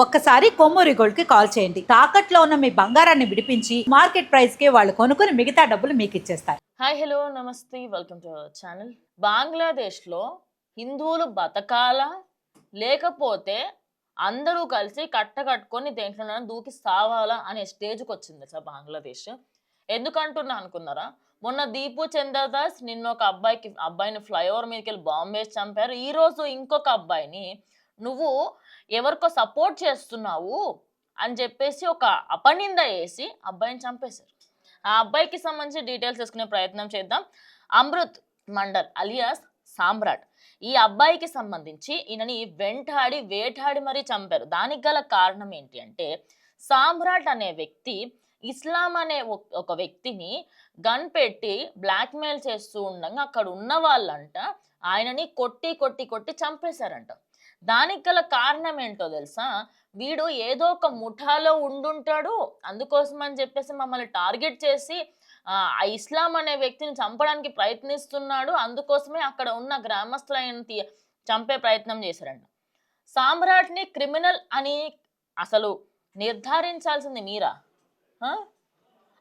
ఒక్కసారి కొమ్మూరి గోల్డ్ కి కాల్ చేయండి. తాకట్లో ఉన్న మీ బంగారాన్ని విడిపించి మార్కెట్ ప్రైస్ కి వాళ్ళు కొనుక్కుని మిగతా డబ్బులు మీకు ఇచ్చేస్తారు. హాయ్ హలో నమస్తే వెల్కమ్ టు అవర్ ఛానల్. బంగ్లాదేశ్లో హిందువులు బతకాలా లేకపోతే అందరూ కలిసి కట్టుకొని దేంట్లోనైనా దూకి సావాలా అనే స్టేజ్కి వచ్చింది సార్ బంగ్లాదేశ్. ఎందుకంటున్నా అనుకున్నారా? మొన్న దీపు చంద్రదాస్ నిన్న ఒక అబ్బాయిని ఫ్లైఓవర్ మీదకి వెళ్ళి బాంబు వేసి చంపారు. ఈరోజు ఇంకొక అబ్బాయిని నువ్వు ఎవరికో సపోర్ట్ చేస్తున్నావు అని చెప్పేసి ఒక అపనింద వేసి అబ్బాయిని చంపేశారు. ఆ అబ్బాయికి సంబంధించి డీటెయిల్స్ తీసుకునే ప్రయత్నం చేద్దాం. అమృత్ మండల్ అలియాస్ సామ్రాట్, ఈ అబ్బాయికి సంబంధించి ఈయనని వేటాడి మరీ చంపారు. దానికి గల కారణం ఏంటి అంటే, సామ్రాట్ అనే వ్యక్తి ఇస్లాం అనే ఒక వ్యక్తిని గన్ పెట్టి బ్లాక్మెయిల్ చేస్తూ ఉండగా అక్కడ ఉన్న వాళ్ళంట ఆయనని కొట్టి కొట్టి కొట్టి చంపేశారంట. దానికి గల కారణం ఏంటో తెలుసా? వీడు ఏదో ఒక ముఠాలో ఉండుంటాడు, అందుకోసం అని చెప్పేసి మమ్మల్ని టార్గెట్ చేసి ఆ ఇస్లాం అనే వ్యక్తిని చంపడానికి ప్రయత్నిస్తున్నాడు, అందుకోసమే అక్కడ ఉన్న గ్రామస్తులను చంపే ప్రయత్నం చేశారంట. సామ్రాట్ని క్రిమినల్ అని అసలు నిర్ధారించాల్సింది మీరా?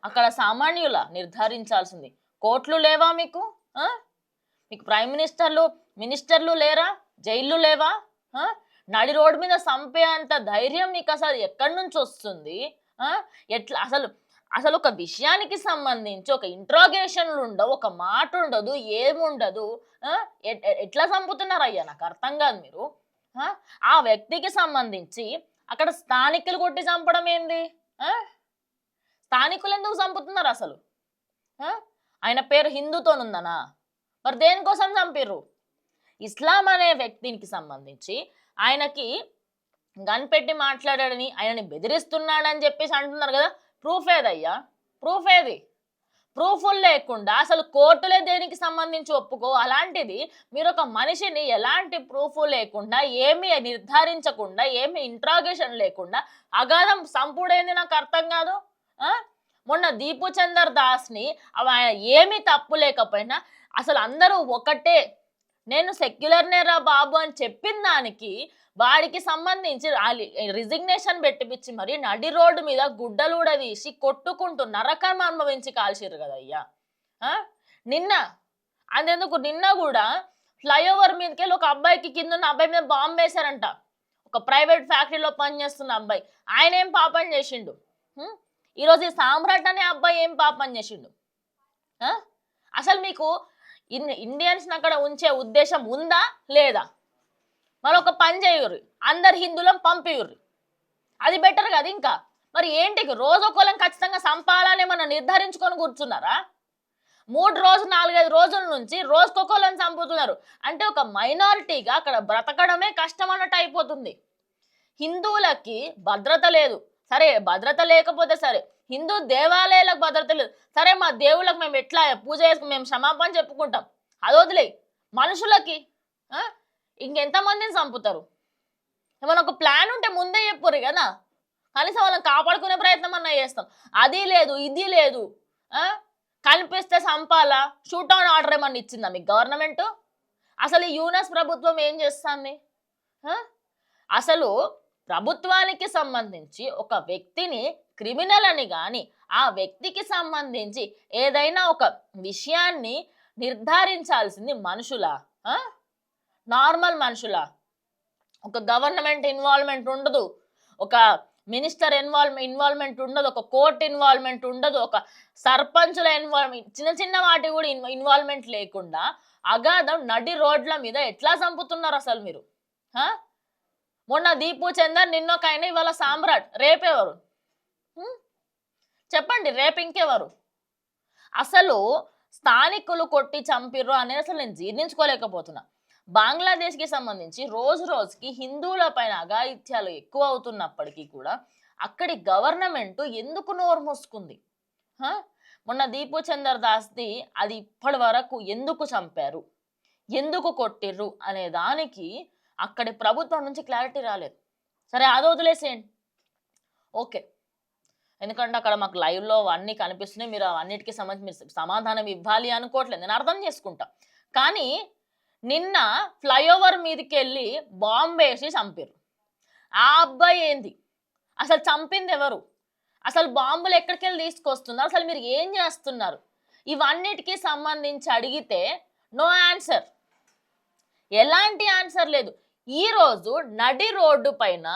అక్కడ సామాన్యుల నిర్ధారించాల్సింది? కోర్టులు లేవా మీకు? మీకు ప్రైమ్ మినిస్టర్లు లేరా? జైళ్ళు లేవా? నడి రోడ్డు మీద చంపే అంత ధైర్యం మీకు అసలు ఎక్కడి నుంచి వస్తుంది? ఎట్లా అసలు ఒక విషయానికి సంబంధించి ఒక ఇంట్రాగేషన్లు ఉండవు, ఒక మాట ఉండదు, ఏముండదు. ఎట్లా చంపుతున్నారు అయ్యా? నాకు అర్థం కాదు. మీరు ఆ వ్యక్తికి సంబంధించి అక్కడ స్థానికులు కొట్టి చంపడం ఏంది? స్థానికులు ఎందుకు చంపుతున్నారు అసలు? ఆయన పేరు హిందూతోనుందనా? మరి దేనికోసం చంపిర్రు? ఇస్లాం అనే వ్యక్తికి సంబంధించి ఆయనకి గన్ పెట్టి మాట్లాడాడని, ఆయనని బెదిరిస్తున్నాడని చెప్పేసి అంటున్నారు కదా. ప్రూఫ్ ఏదయ్యా? ప్రూఫ్ ఏది? ప్రూఫ్లు లేకుండా అసలు కోర్టులే దేనికి సంబంధించి ఒప్పుకో. అలాంటిది మీరు ఒక మనిషిని ఎలాంటి ప్రూఫ్ లేకుండా, ఏమి నిర్ధారించకుండా, ఏమి ఇంట్రాగేషన్ లేకుండా అగాధం సంపుడేంది? నాకు అర్థం కాదు. మొన్న దీపు చందర్ దాస్ని ఆయన ఏమీ తప్పు లేకపోయినా అసలు అందరూ ఒకటే, నేను సెక్యులర్నేరా బాబు అని చెప్పిన దానికి వాడికి సంబంధించి రిజిగ్నేషన్ పెట్టిపిచ్చి మరి నడి రోడ్డు మీద గుడ్డలూడ తీసి కొట్టుకుంటూ నరకం అనుభవించి కాల్చిర్రు కదా అయ్యా. నిన్న కూడా ఫ్లైఓవర్ మీదకి వెళ్ళి ఒక అబ్బాయికి కింద ఉన్న అబ్బాయి మీద బాంబు వేశారంట. ఒక ప్రైవేట్ ఫ్యాక్టరీలో పనిచేస్తున్న అబ్బాయి. ఆయన ఏం పాపం చేసిండు? ఈరోజు ఈ సామ్రాట్ అనే అబ్బాయి ఏం పాపం చేసిండు? అసలు మీకు ఇండియన్స్ అక్కడ ఉంచే ఉద్దేశం ఉందా లేదా? మరొక పని చేయుర్రి, అందరు హిందువులను పంపియుర్రి, అది బెటర్ కదా. ఇంకా మరి ఏంటికి రోజొకళ్ళని ఖచ్చితంగా సంపాలని మనం నిర్ధారించుకొని కూర్చున్నారా? 3 రోజులు 4-5 రోజుల నుంచి రోజుకొకళ్ళని చంపుతున్నారు. అంటే ఒక మైనారిటీగా అక్కడ బ్రతకడమే కష్టం అన్నట్టు అయిపోతుంది. హిందువులకి భద్రత లేదు. సరే, భద్రత లేకపోతే సరే, హిందూ దేవాలయాలకు భద్రత లేదు. సరే, మా దేవుళ్ళకి మేము ఎట్లా పూజ చేసుకుని మేము క్షమాపణ చెప్పుకుంటాం, అది వదిలే. మనుషులకి ఇంకెంతమందిని చంపుతారు? ఏమైనా ఒక ప్లాన్ ఉంటే ముందే చెప్పుర్రు కదా, కనీసం వాళ్ళని కాపాడుకునే ప్రయత్నం అన్నా చేస్తాం. అది లేదు, ఇది లేదు. కనిపిస్తే చంపాలా? షూట్డౌన్ ఆర్డర్ ఏమన్నా ఇచ్చిందా మీకు గవర్నమెంట్? అసలు ఈ యూనస్ ప్రభుత్వం ఏం చేస్తుంది? అసలు ప్రభుత్వానికి సంబంధించి ఒక వ్యక్తిని క్రిమినల్ అని కానీ, ఆ వ్యక్తికి సంబంధించి ఏదైనా ఒక విషయాన్ని నిర్ధారించాల్సింది మనుషులా? నార్మల్ మనుషులా? ఒక గవర్నమెంట్ ఇన్వాల్వ్మెంట్ ఉండదు, ఒక మినిస్టర్ ఇన్వాల్వ్మెంట్ ఉండదు, ఒక కోర్ట్ ఇన్వాల్వ్మెంట్ ఉండదు, ఒక సర్పంచుల ఇన్వాల్వ్మెంట్, చిన్న వాటి కూడా ఇన్వాల్వ్మెంట్ లేకుండా అగాధం నడి రోడ్ల మీద ఎట్లా చంపుతున్నారు అసలు మీరు? మొన్న దీపు చందర్, నిన్నొకైన, ఇవాళ సామ్రాట్. రేపెవరు చెప్పండి? రేపు ఇంకెవరు? అసలు స్థానికులు కొట్టి చంపిర్రు అనేది అసలు నేను జీర్ణించుకోలేకపోతున్నా. బంగ్లాదేశ్కి సంబంధించి రోజుకి హిందువుల పైన అఘాయిత్యాలు ఎక్కువ అవుతున్నప్పటికీ కూడా అక్కడి గవర్నమెంట్ ఎందుకు నోరు మూసుకుంది? మొన్న దీపు చందర్ దాస్ది అది ఇప్పటి వరకు ఎందుకు చంపారు, ఎందుకు కొట్టిర్రు అనే దానికి అక్కడి ప్రభుత్వం నుంచి క్లారిటీ రాలేదు. సరే, అది వదిలేసేయండి, ఓకే. ఎందుకంటే అక్కడ మాకు లైవ్లో అన్నీ కనిపిస్తున్నాయి, మీరు అన్నిటికీ సంబంధించి మీరు సమాధానం ఇవ్వాలి అనుకోవట్లేదు, నేను అర్థం చేసుకుంటా. కానీ నిన్న ఫ్లైఓవర్ మీదకి వెళ్ళి బాంబు వేసి చంపారు. ఆ అబ్బాయి ఏంది, అసలు చంపింది ఎవరు, అసలు బాంబులు ఎక్కడికి వెళ్ళి తీసుకొస్తున్నారు, అసలు మీరు ఏం చేస్తున్నారు, ఇవన్నిటికీ సంబంధించి అడిగితే నో ఆన్సర్, ఎలాంటి ఆన్సర్ లేదు. ఈరోజు నడి రోడ్డు పైన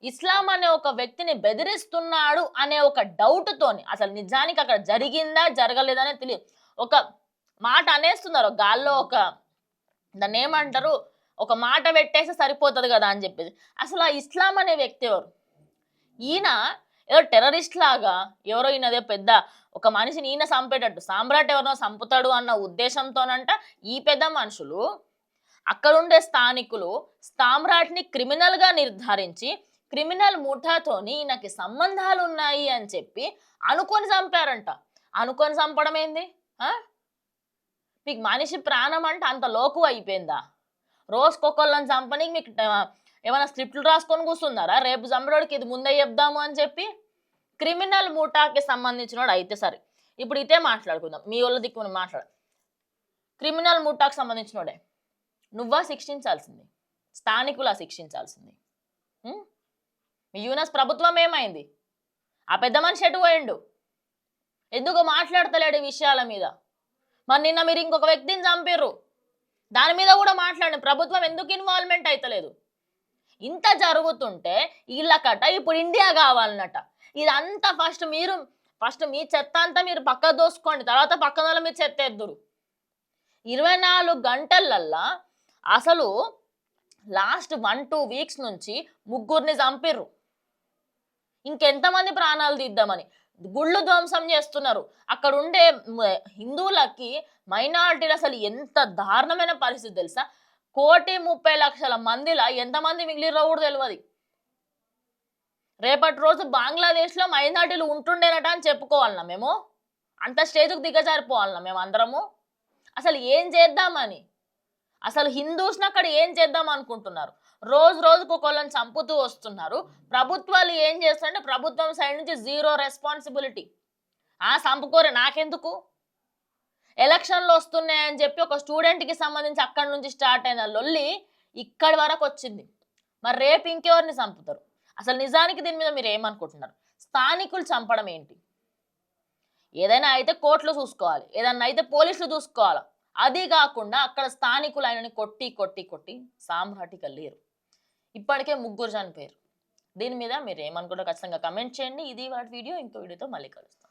ఇస్లాం అనే ఒక వ్యక్తిని బెదిరిస్తున్నాడు అనే ఒక డౌట్తోని, అసలు నిజానికి అక్కడ జరిగిందా జరగలేదనే తెలియదు, ఒక మాట అనేస్తున్నారు గాల్లో, ఒక దాన్ని ఏమంటారు, ఒక మాట పెట్టేస్తే సరిపోతుంది కదా అని చెప్పేసి. అసలు ఆ ఇస్లాం అనే వ్యక్తి ఎవరు? ఈయన ఏదో టెర్రరిస్ట్ లాగా ఎవరో ఈయనదే పెద్ద ఒక మనిషిని ఈయన చంపేటట్టు, సామ్రాట్ ఎవరినో చంపుతాడు అన్న ఉద్దేశంతోనంట ఈ పెద్ద మనుషులు, అక్కడుండే స్థానికులు సామ్రాట్ని క్రిమినల్గా నిర్ధారించి క్రిమినల్ ముఠాతోని ఈయనకి సంబంధాలు ఉన్నాయి అని చెప్పి అనుకొని చంపారంట. అనుకొని చంపడం ఏంది? మీకు మనిషి ప్రాణం అంటే అంత లోకు అయిపోయిందా? రోజుకొకళ్ళని చంపనీకి మీకు ఏమైనా స్క్రిప్ట్లు రాసుకొని కూర్చున్నారా? రేపు చంపడానికి ఇది ముందే చెప్దాము అని చెప్పి. క్రిమినల్ ముఠాకి సంబంధించినోడు అయితే సరే, ఇప్పుడు ఇదే మాట్లాడుకుందాం, మీ వాళ్ళ దిక్కు మాట్లాడు. క్రిమినల్ ముఠాకు సంబంధించినోడే, నువ్వా శిక్షించాల్సింది, స్థానికులా శిక్షించాల్సింది. మీ యూనస్ ప్రభుత్వం ఏమైంది? ఆ పెద్ద మనిషి ఎటు పోయిండు? ఎందుకు మాట్లాడతలేడు ఈ విషయాల మీద? మరి నిన్న మీరు ఇంకొక వ్యక్తిని చంపిర్రు, దాని మీద కూడా మాట్లాడండి. ప్రభుత్వం ఎందుకు ఇన్వాల్వ్మెంట్ అవుతలేదు? ఇంత జరుగుతుంటే వీళ్ళకట ఇప్పుడు ఇండియా కావాలన్నట. ఇదంతా ఫస్ట్ మీ చెత్త అంతా మీరు పక్క దోసుకోండి, తర్వాత పక్కన మీరు చెత్త ఎద్దురు. 24 గంటలల్లా అసలు లాస్ట్ 1-2 వీక్స్ నుంచి 3 చంపిర్రు. ఇంకెంతమంది ప్రాణాలు తీద్దామని గుళ్ళు ధ్వంసం చేస్తున్నారు. అక్కడ ఉండే హిందువులకి, మైనారిటీలు అసలు ఎంత దారుణమైన పరిస్థితి తెలుసా? 1,30,00,000 మందిలా ఎంతమంది మిగిలిరో కూడా తెలియదు. రేపటి రోజు బంగ్లాదేశ్లో మైనారిటీలు ఉంటుండేనట అని చెప్పుకోవాలన్నా మేము? అంత స్టేజ్కి దిగజారిపోవాలన్నా మేము అందరము? అసలు ఏం చేద్దామని, అసలు హిందూస్ని అక్కడ ఏం చేద్దాం అనుకుంటున్నారు? రోజు రోజుకు ఒకళ్ళని చంపుతూ వస్తున్నారు. ప్రభుత్వాలు ఏం చేస్తారంటే ప్రభుత్వం సైడ్ నుంచి జీరో రెస్పాన్సిబిలిటీ. చంపుకోరే నాకెందుకు, ఎలక్షన్లు వస్తున్నాయని చెప్పి ఒక స్టూడెంట్కి సంబంధించి అక్కడి నుంచి స్టార్ట్ అయిన లొల్లి ఇక్కడి వరకు వచ్చింది. మరి రేపు ఇంకెవరిని చంపుతారు? అసలు నిజానికి దీని మీద మీరు ఏమనుకుంటున్నారు? స్థానికులు చంపడం ఏంటి? ఏదైనా అయితే కోర్టులు చూసుకోవాలి, ఏదైనా అయితే పోలీసులు చూసుకోవాలి. అది కాకుండా అక్కడ స్థానికులు ఆయనని కొట్టి కొట్టి కొట్టి సామ్రాటికి వెళ్ళారు. ఇప్పటికే 3 చనిపోయారు. దీని మీద మీరు ఏమనుకుంటారో ఖచ్చితంగా కమెంట్ చేయండి. ఇది వాటి వీడియో, ఇంకో వీడియోతో మళ్ళీ కలుస్తాం.